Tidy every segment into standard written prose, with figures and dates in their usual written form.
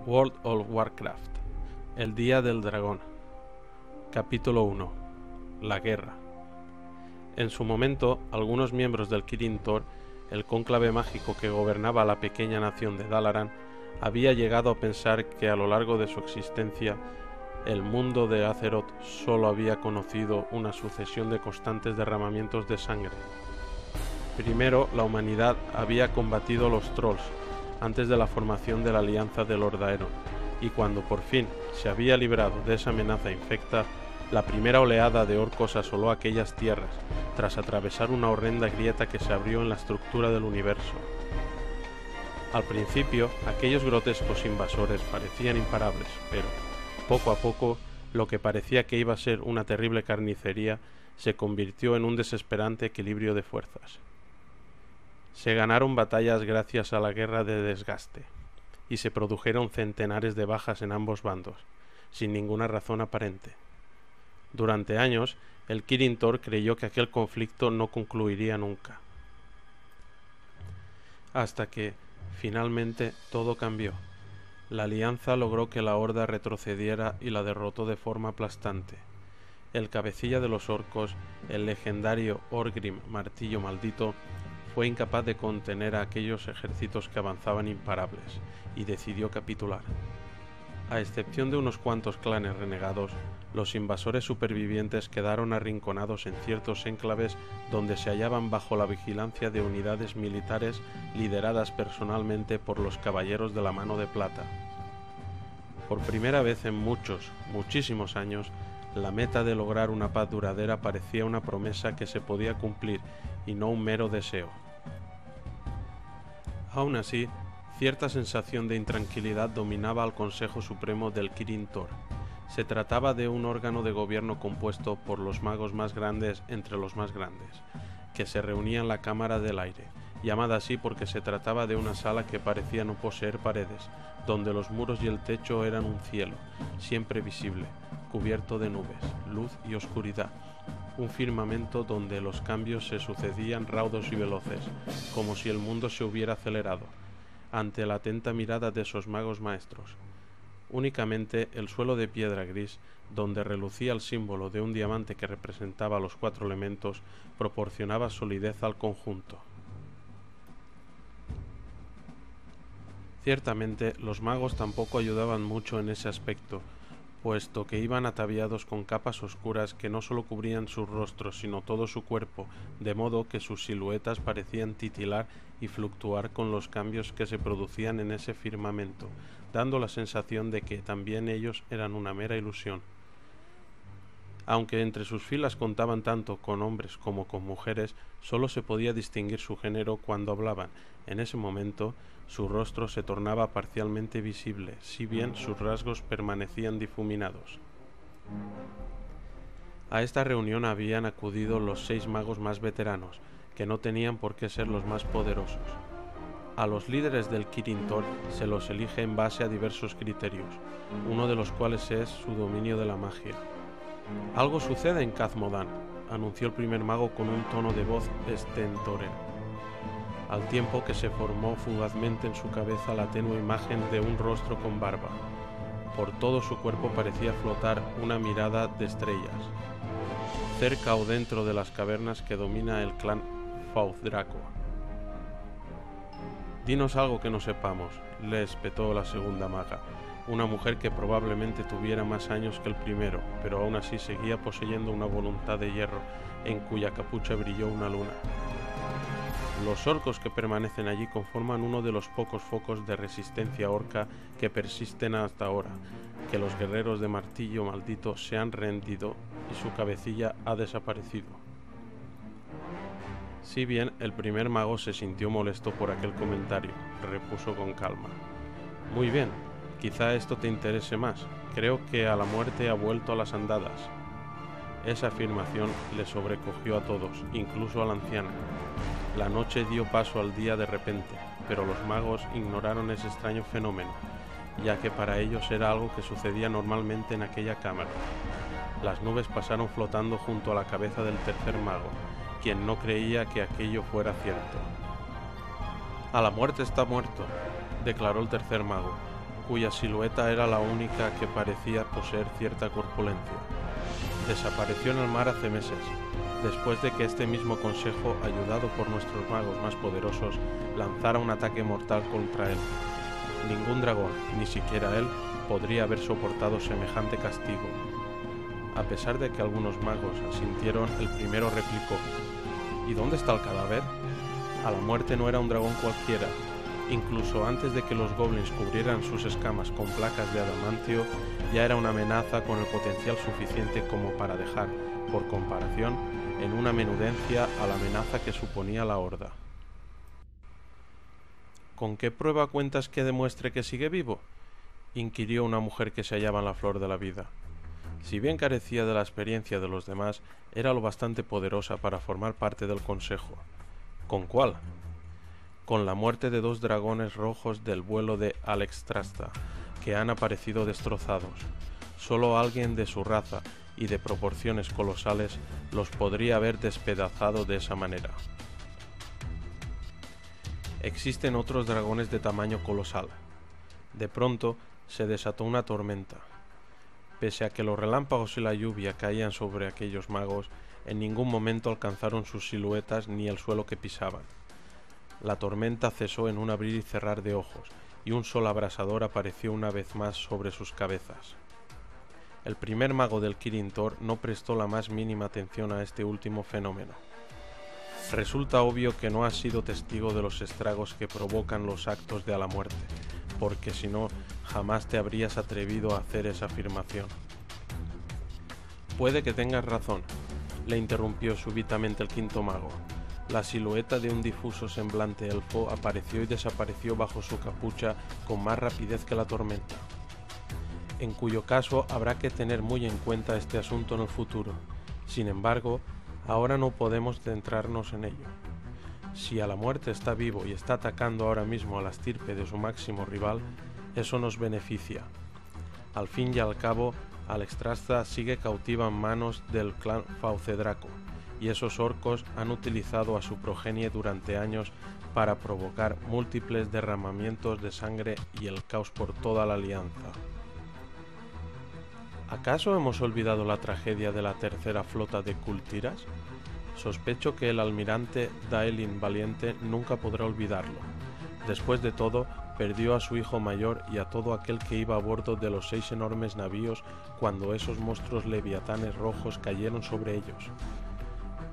World of Warcraft. El Día del Dragón. Capítulo 1. La Guerra. En su momento, algunos miembros del Kirin Tor, el cónclave mágico que gobernaba la pequeña nación de Dalaran, había llegado a pensar que a lo largo de su existencia, el mundo de Azeroth solo había conocido una sucesión de constantes derramamientos de sangre. Primero, la humanidad había combatido los trolls, antes de la formación de la alianza de Lord Aeron, y cuando por fin se había librado de esa amenaza infecta, la primera oleada de orcos asoló aquellas tierras, tras atravesar una horrenda grieta que se abrió en la estructura del universo. Al principio, aquellos grotescos invasores parecían imparables, pero, poco a poco, lo que parecía que iba a ser una terrible carnicería se convirtió en un desesperante equilibrio de fuerzas. Se ganaron batallas gracias a la guerra de desgaste, y se produjeron centenares de bajas en ambos bandos, sin ninguna razón aparente. Durante años, el Kirin Tor creyó que aquel conflicto no concluiría nunca. Hasta que, finalmente, todo cambió. La alianza logró que la horda retrocediera y la derrotó de forma aplastante. El cabecilla de los orcos, el legendario Orgrim Martillo Maldito, fue incapaz de contener a aquellos ejércitos que avanzaban imparables, y decidió capitular. A excepción de unos cuantos clanes renegados, los invasores supervivientes quedaron arrinconados en ciertos enclaves donde se hallaban bajo la vigilancia de unidades militares lideradas personalmente por los Caballeros de la Mano de Plata. Por primera vez en muchísimos años, la meta de lograr una paz duradera parecía una promesa que se podía cumplir y no un mero deseo. Aún así, cierta sensación de intranquilidad dominaba al Consejo Supremo del Kirin Tor. Se trataba de un órgano de gobierno compuesto por los magos más grandes entre los más grandes, que se reunía en la Cámara del Aire, llamada así porque se trataba de una sala que parecía no poseer paredes, donde los muros y el techo eran un cielo, siempre visible, cubierto de nubes, luz y oscuridad, un firmamento donde los cambios se sucedían raudos y veloces, como si el mundo se hubiera acelerado, ante la atenta mirada de esos magos maestros. Únicamente el suelo de piedra gris, donde relucía el símbolo de un diamante que representaba los 4 elementos, proporcionaba solidez al conjunto. Ciertamente, los magos tampoco ayudaban mucho en ese aspecto, puesto que iban ataviados con capas oscuras que no solo cubrían sus rostros, sino todo su cuerpo, de modo que sus siluetas parecían titilar y fluctuar con los cambios que se producían en ese firmamento, dando la sensación de que también ellos eran una mera ilusión. Aunque entre sus filas contaban tanto con hombres como con mujeres, solo se podía distinguir su género cuando hablaban. En ese momento, su rostro se tornaba parcialmente visible, si bien sus rasgos permanecían difuminados. A esta reunión habían acudido los 6 magos más veteranos, que no tenían por qué ser los más poderosos. A los líderes del Kirin Tor se los elige en base a diversos criterios, uno de los cuales es su dominio de la magia. «Algo sucede en Khazmodan», anunció el primer mago con un tono de voz estentórea, al tiempo que se formó fugazmente en su cabeza la tenue imagen de un rostro con barba. Por todo su cuerpo parecía flotar una mirada de estrellas. Cerca o dentro de las cavernas que domina el clan Fauth-Draco. «Dinos algo que no sepamos», le espetó la segunda maga, una mujer que probablemente tuviera más años que el primero, pero aún así seguía poseyendo una voluntad de hierro en cuya capucha brilló una luna. Los orcos que permanecen allí conforman uno de los pocos focos de resistencia orca que persisten hasta ahora, que los guerreros de Martillo Maldito se han rendido y su cabecilla ha desaparecido. Si bien el primer mago se sintió molesto por aquel comentario, repuso con calma. «Muy bien, quizá esto te interese más. Creo que a la muerte ha vuelto a las andadas». Esa afirmación le sobrecogió a todos, incluso a la anciana. La noche dio paso al día de repente, pero los magos ignoraron ese extraño fenómeno, ya que para ellos era algo que sucedía normalmente en aquella cámara. Las nubes pasaron flotando junto a la cabeza del tercer mago, quien no creía que aquello fuera cierto. «A la muerte está muerto», declaró el tercer mago. cuya silueta era la única que parecía poseer cierta corpulencia. Desapareció en el mar hace meses, después de que este mismo consejo, ayudado por nuestros magos más poderosos, lanzara un ataque mortal contra él. Ningún dragón, ni siquiera él, podría haber soportado semejante castigo. A pesar de que algunos magos asintieron, el primero replicó: ¿Y dónde está el cadáver? A la muerte no era un dragón cualquiera. Incluso antes de que los goblins cubrieran sus escamas con placas de adamantio, ya era una amenaza con el potencial suficiente como para dejar, por comparación, en una menudencia a la amenaza que suponía la horda. ¿Con qué prueba cuentas que demuestre que sigue vivo?, inquirió una mujer que se hallaba en la flor de la vida. Si bien carecía de la experiencia de los demás, era lo bastante poderosa para formar parte del consejo. ¿Con cuál? Con la muerte de 2 dragones rojos del vuelo de Alexstrasza, que han aparecido destrozados. Solo alguien de su raza y de proporciones colosales los podría haber despedazado de esa manera. Existen otros dragones de tamaño colosal. De pronto se desató una tormenta. Pese a que los relámpagos y la lluvia caían sobre aquellos magos, en ningún momento alcanzaron sus siluetas ni el suelo que pisaban. La tormenta cesó en un abrir y cerrar de ojos, y un sol abrasador apareció una vez más sobre sus cabezas. El primer mago del Kirin Tor no prestó la más mínima atención a este último fenómeno. Resulta obvio que no has sido testigo de los estragos que provocan los actos de a la muerte, porque si no, jamás te habrías atrevido a hacer esa afirmación. Puede que tengas razón, le interrumpió súbitamente el quinto mago. La silueta de un difuso semblante elfo apareció y desapareció bajo su capucha con más rapidez que la tormenta. En cuyo caso habrá que tener muy en cuenta este asunto en el futuro. Sin embargo, ahora no podemos centrarnos en ello. Si a la muerte está vivo y está atacando ahora mismo a la estirpe de su máximo rival, eso nos beneficia. Al fin y al cabo, Alexstrasza sigue cautiva en manos del clan Faucedraco, y esos orcos han utilizado a su progenie durante años para provocar múltiples derramamientos de sangre y el caos por toda la alianza. ¿Acaso hemos olvidado la tragedia de la tercera flota de Kultiras? Sospecho que el almirante Daelin Valiente nunca podrá olvidarlo. Después de todo, perdió a su hijo mayor y a todo aquel que iba a bordo de los 6 enormes navíos cuando esos monstruos leviatanes rojos cayeron sobre ellos.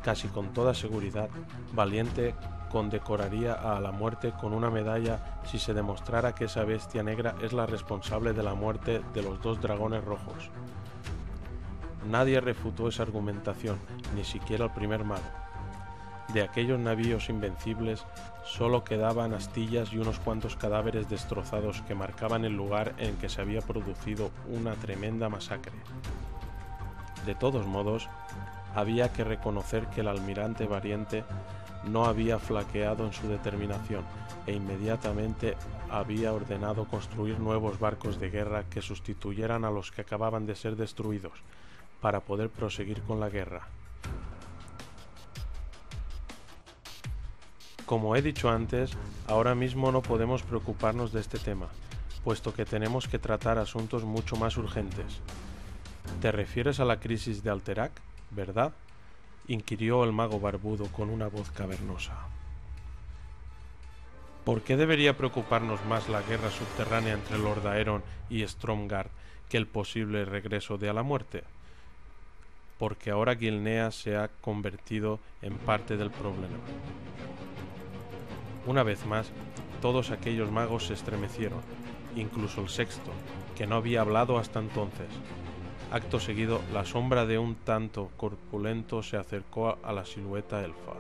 Casi con toda seguridad, Valiente condecoraría a la muerte con una medalla si se demostrara que esa bestia negra es la responsable de la muerte de los 2 dragones rojos. Nadie refutó esa argumentación, ni siquiera el primer mago. De aquellos navíos invencibles solo quedaban astillas y unos cuantos cadáveres destrozados que marcaban el lugar en que se había producido una tremenda masacre. De todos modos, había que reconocer que el almirante Valiente no había flaqueado en su determinación e inmediatamente había ordenado construir nuevos barcos de guerra que sustituyeran a los que acababan de ser destruidos, para poder proseguir con la guerra. Como he dicho antes, ahora mismo no podemos preocuparnos de este tema, puesto que tenemos que tratar asuntos mucho más urgentes. ¿Te refieres a la crisis de Alterac, verdad?, inquirió el mago barbudo con una voz cavernosa. ¿Por qué debería preocuparnos más la guerra subterránea entre Lord Aeron y Stromgarde que el posible regreso de a la muerte? Porque ahora Gilneas se ha convertido en parte del problema. Una vez más, todos aquellos magos se estremecieron, incluso el sexto, que no había hablado hasta entonces. Acto seguido, la sombra de un tanto corpulento se acercó a la silueta elfa.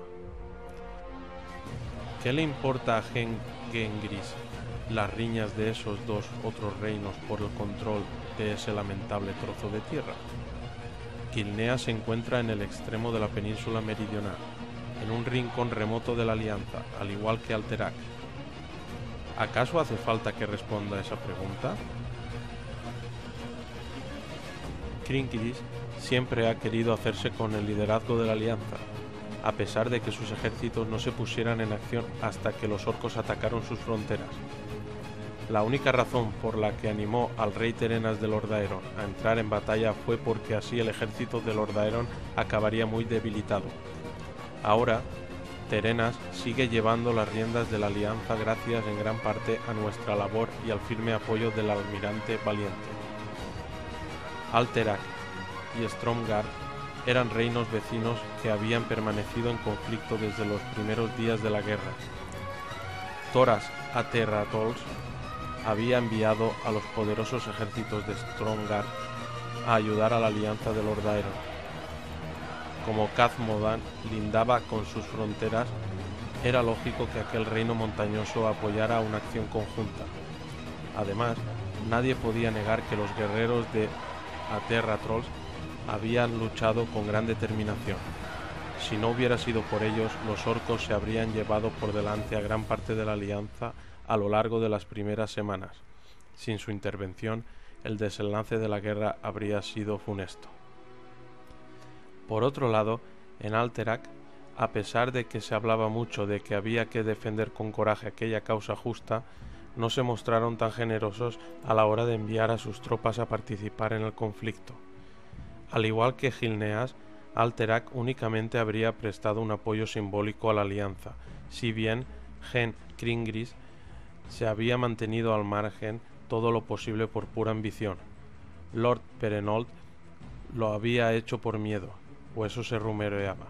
¿Qué le importa a Gengris las riñas de esos 2 otros reinos por el control de ese lamentable trozo de tierra? Gilneas se encuentra en el extremo de la península meridional, en un rincón remoto de la Alianza, al igual que Alterac. ¿Acaso hace falta que responda a esa pregunta? Gringris siempre ha querido hacerse con el liderazgo de la Alianza, a pesar de que sus ejércitos no se pusieran en acción hasta que los orcos atacaron sus fronteras. La única razón por la que animó al rey Terenas de Lordaeron a entrar en batalla fue porque así el ejército de Lordaeron acabaría muy debilitado. Ahora, Terenas sigue llevando las riendas de la alianza gracias en gran parte a nuestra labor y al firme apoyo del almirante valiente. Alterac y Stromgarde eran reinos vecinos que habían permanecido en conflicto desde los primeros días de la guerra. Thoras Aterra-Trolls había enviado a los poderosos ejércitos de Stromgarde a ayudar a la alianza de Lordaeron. Como Khazad-Modan lindaba con sus fronteras, era lógico que aquel reino montañoso apoyara una acción conjunta. Además, nadie podía negar que los guerreros de Aterra-Trolls habían luchado con gran determinación. Si no hubiera sido por ellos, los orcos se habrían llevado por delante a gran parte de la alianza a lo largo de las primeras semanas. Sin su intervención, el desenlace de la guerra habría sido funesto. Por otro lado, en Alterac, a pesar de que se hablaba mucho de que había que defender con coraje aquella causa justa, no se mostraron tan generosos a la hora de enviar a sus tropas a participar en el conflicto. Al igual que Gilneas, Alterac únicamente habría prestado un apoyo simbólico a la alianza, si bien Gen Cringris se había mantenido al margen todo lo posible por pura ambición. Lord Perenold lo había hecho por miedo, o eso se rumoreaba.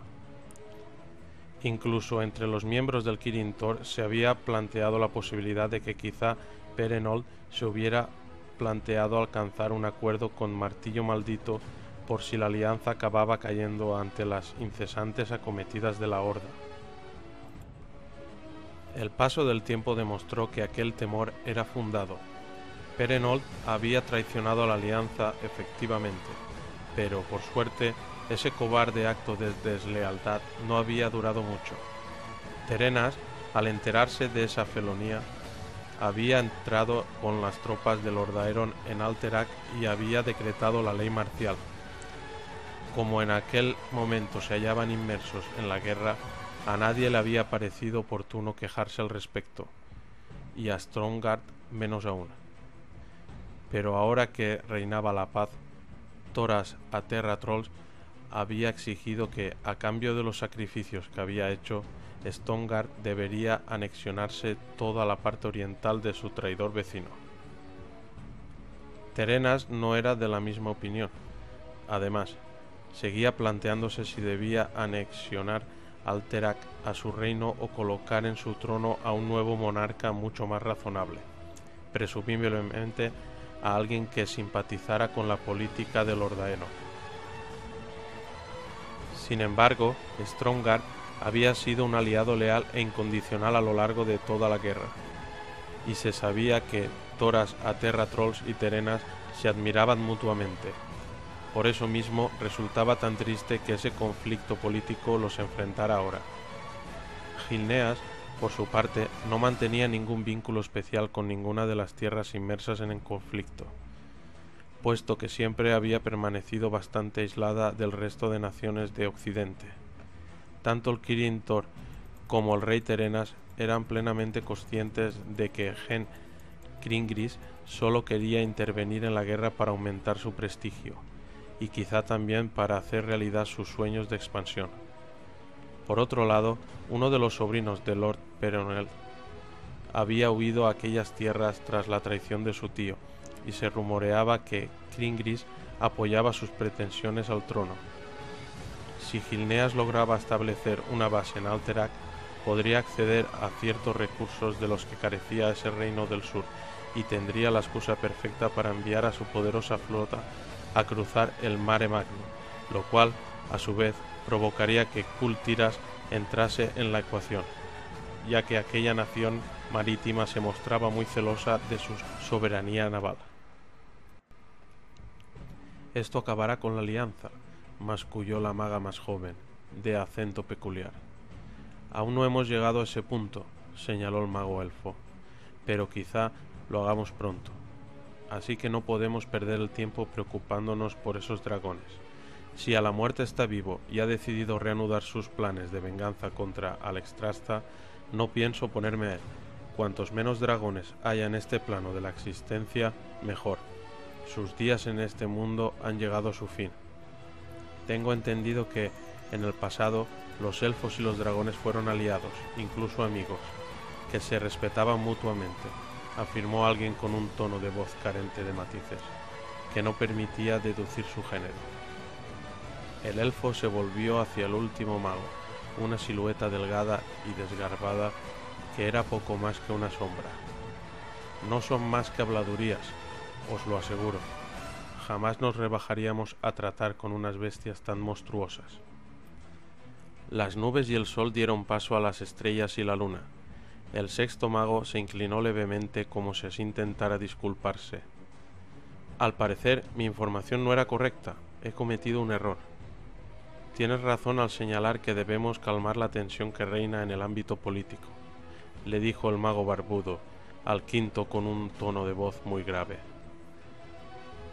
Incluso entre los miembros del Kirin Tor se había planteado la posibilidad de que quizá Perenold se hubiera planteado alcanzar un acuerdo con Martillo Maldito por si la alianza acababa cayendo ante las incesantes acometidas de la Horda. El paso del tiempo demostró que aquel temor era fundado. Perenold había traicionado a la alianza efectivamente, pero por suerte ese cobarde acto de deslealtad no había durado mucho. Terenas, al enterarse de esa felonía, había entrado con las tropas de Lordaeron en Alterac y había decretado la ley marcial. Como en aquel momento se hallaban inmersos en la guerra, a nadie le había parecido oportuno quejarse al respecto, y a Stromgarde menos aún. Pero ahora que reinaba la paz, Thoras Aterra-Trolls había exigido que, a cambio de los sacrificios que había hecho, Stromgarde debería anexionarse toda la parte oriental de su traidor vecino. Terenas no era de la misma opinión. Además, seguía planteándose si debía anexionar Alterac a su reino o colocar en su trono a un nuevo monarca mucho más razonable, presumiblemente a alguien que simpatizara con la política de Lordaeron. Sin embargo, Stromgarde había sido un aliado leal e incondicional a lo largo de toda la guerra, y se sabía que Thoras Aterra-Trolls y Terenas se admiraban mutuamente. Por eso mismo resultaba tan triste que ese conflicto político los enfrentara ahora. Gilneas, por su parte, no mantenía ningún vínculo especial con ninguna de las tierras inmersas en el conflicto, puesto que siempre había permanecido bastante aislada del resto de naciones de Occidente. Tanto el Kirin Tor como el rey Terenas eran plenamente conscientes de que Gen Cringris solo quería intervenir en la guerra para aumentar su prestigio, y quizá también para hacer realidad sus sueños de expansión. Por otro lado, uno de los sobrinos de Lord Perenold había huido a aquellas tierras tras la traición de su tío, y se rumoreaba que Cringris apoyaba sus pretensiones al trono. Si Gilneas lograba establecer una base en Alterac, podría acceder a ciertos recursos de los que carecía ese reino del sur, y tendría la excusa perfecta para enviar a su poderosa flota a cruzar el Mare Magnum, lo cual, a su vez, provocaría que Kul Tiras entrase en la ecuación, ya que aquella nación marítima se mostraba muy celosa de su soberanía naval. Esto acabará con la alianza, masculló la maga más joven, de acento peculiar. Aún no hemos llegado a ese punto, señaló el mago elfo, pero quizá lo hagamos pronto. Así que no podemos perder el tiempo preocupándonos por esos dragones. Si a la muerte está vivo y ha decidido reanudar sus planes de venganza contra Alexstrasza, no pienso oponerme a él. cuantos menos dragones haya en este plano de la existencia, mejor. Sus días en este mundo han llegado a su fin. Tengo entendido que, en el pasado, los elfos y los dragones fueron aliados, incluso amigos, que se respetaban mutuamente, afirmó alguien con un tono de voz carente de matices, que no permitía deducir su género. El elfo se volvió hacia el último mago, una silueta delgada y desgarbada que era poco más que una sombra. No son más que habladurías, os lo aseguro. Jamás nos rebajaríamos a tratar con unas bestias tan monstruosas. Las nubes y el sol dieron paso a las estrellas y la luna. El sexto mago se inclinó levemente como si así intentara disculparse. Al parecer, mi información no era correcta. He cometido un error. Tienes razón al señalar que debemos calmar la tensión que reina en el ámbito político, le dijo el mago barbudo al quinto con un tono de voz muy grave.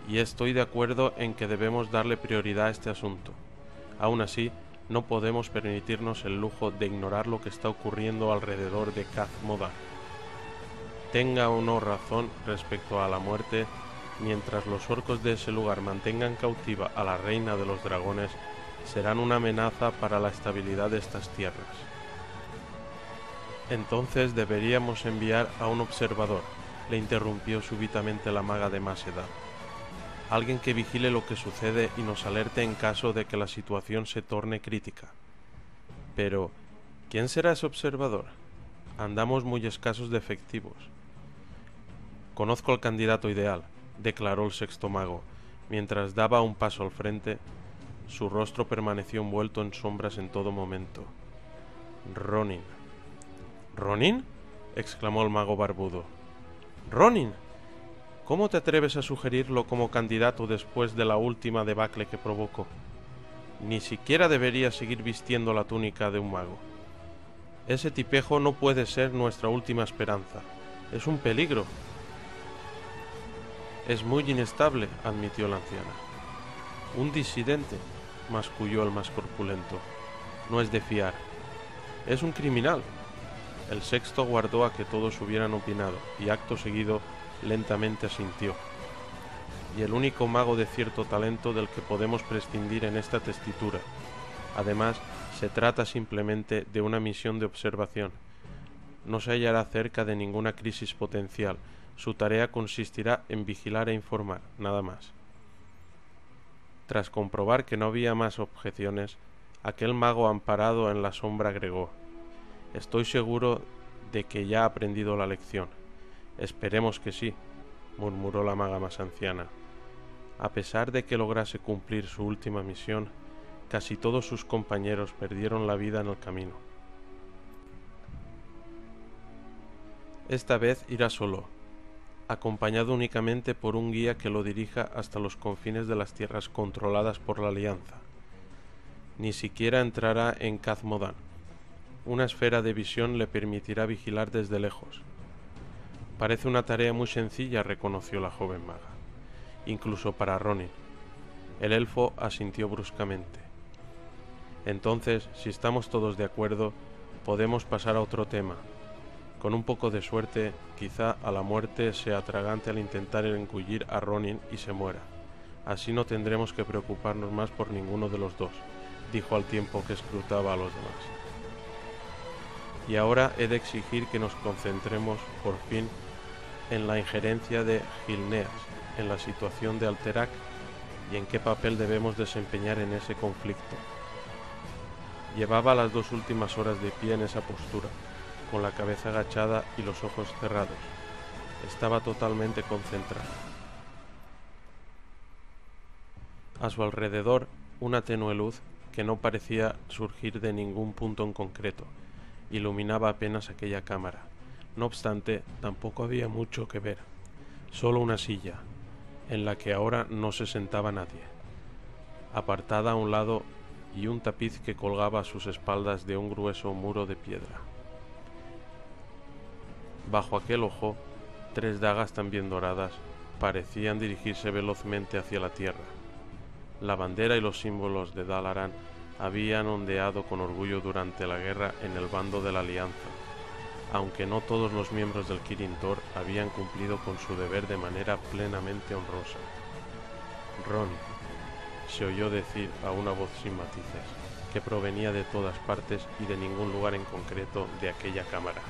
Y estoy de acuerdo en que debemos darle prioridad a este asunto. Aún así, no podemos permitirnos el lujo de ignorar lo que está ocurriendo alrededor de Khaz-Modan. Tenga o no razón respecto a la muerte, mientras los orcos de ese lugar mantengan cautiva a la reina de los dragones, serán una amenaza para la estabilidad de estas tierras. Entonces deberíamos enviar a un observador, le interrumpió súbitamente la maga de más edad. Alguien que vigile lo que sucede y nos alerte en caso de que la situación se torne crítica. Pero, ¿quién será ese observador? Andamos muy escasos de efectivos. Conozco al candidato ideal, declaró el sexto mago, mientras daba un paso al frente. Su rostro permaneció envuelto en sombras en todo momento. Ronin. ¿Ronin?, exclamó el mago barbudo. ¡Ronin! ¿Cómo te atreves a sugerirlo como candidato después de la última debacle que provocó? Ni siquiera debería seguir vistiendo la túnica de un mago. Ese tipejo no puede ser nuestra última esperanza. Es un peligro. Es muy inestable, admitió la anciana. Un disidente, masculló el más corpulento. No es de fiar. Es un criminal. El sexto aguardó a que todos hubieran opinado y acto seguido lentamente asintió. Y el único mago de cierto talento del que podemos prescindir en esta tesitura. Además, se trata simplemente de una misión de observación. No se hallará cerca de ninguna crisis potencial. Su tarea consistirá en vigilar e informar, nada más. Tras comprobar que no había más objeciones, aquel mago amparado en la sombra agregó: Estoy seguro de que ya ha aprendido la lección. Esperemos que sí, murmuró la maga más anciana. A pesar de que lograse cumplir su última misión, casi todos sus compañeros perdieron la vida en el camino. Esta vez irá solo, acompañado únicamente por un guía que lo dirija hasta los confines de las tierras controladas por la Alianza. Ni siquiera entrará en Khaz-Modan. Una esfera de visión le permitirá vigilar desde lejos. Parece una tarea muy sencilla, reconoció la joven maga, incluso para Ronin. El elfo asintió bruscamente. Entonces, si estamos todos de acuerdo, podemos pasar a otro tema. Con un poco de suerte, quizá a la muerte sea atragante al intentar engullir a Ronin y se muera. Así no tendremos que preocuparnos más por ninguno de los dos, dijo al tiempo que escrutaba a los demás. Y ahora he de exigir que nos concentremos, por fin, en la injerencia de Gilneas en la situación de Alterac y en qué papel debemos desempeñar en ese conflicto. Llevaba las 2 últimas horas de pie en esa postura, con la cabeza agachada y los ojos cerrados. Estaba totalmente concentrada. A su alrededor, una tenue luz, que no parecía surgir de ningún punto en concreto, iluminaba apenas aquella cámara. No obstante, tampoco había mucho que ver. Solo una silla, en la que ahora no se sentaba nadie, apartada a un lado, y un tapiz que colgaba a sus espaldas de un grueso muro de piedra. Bajo aquel ojo, 3 dagas también doradas parecían dirigirse velozmente hacia la tierra. La bandera y los símbolos de Dalaran habían ondeado con orgullo durante la guerra en el bando de la Alianza. aunque no todos los miembros del Kirin Tor habían cumplido con su deber de manera plenamente honrosa. «Ronnie», se oyó decir a una voz sin matices, que provenía de todas partes y de ningún lugar en concreto de aquella cámara.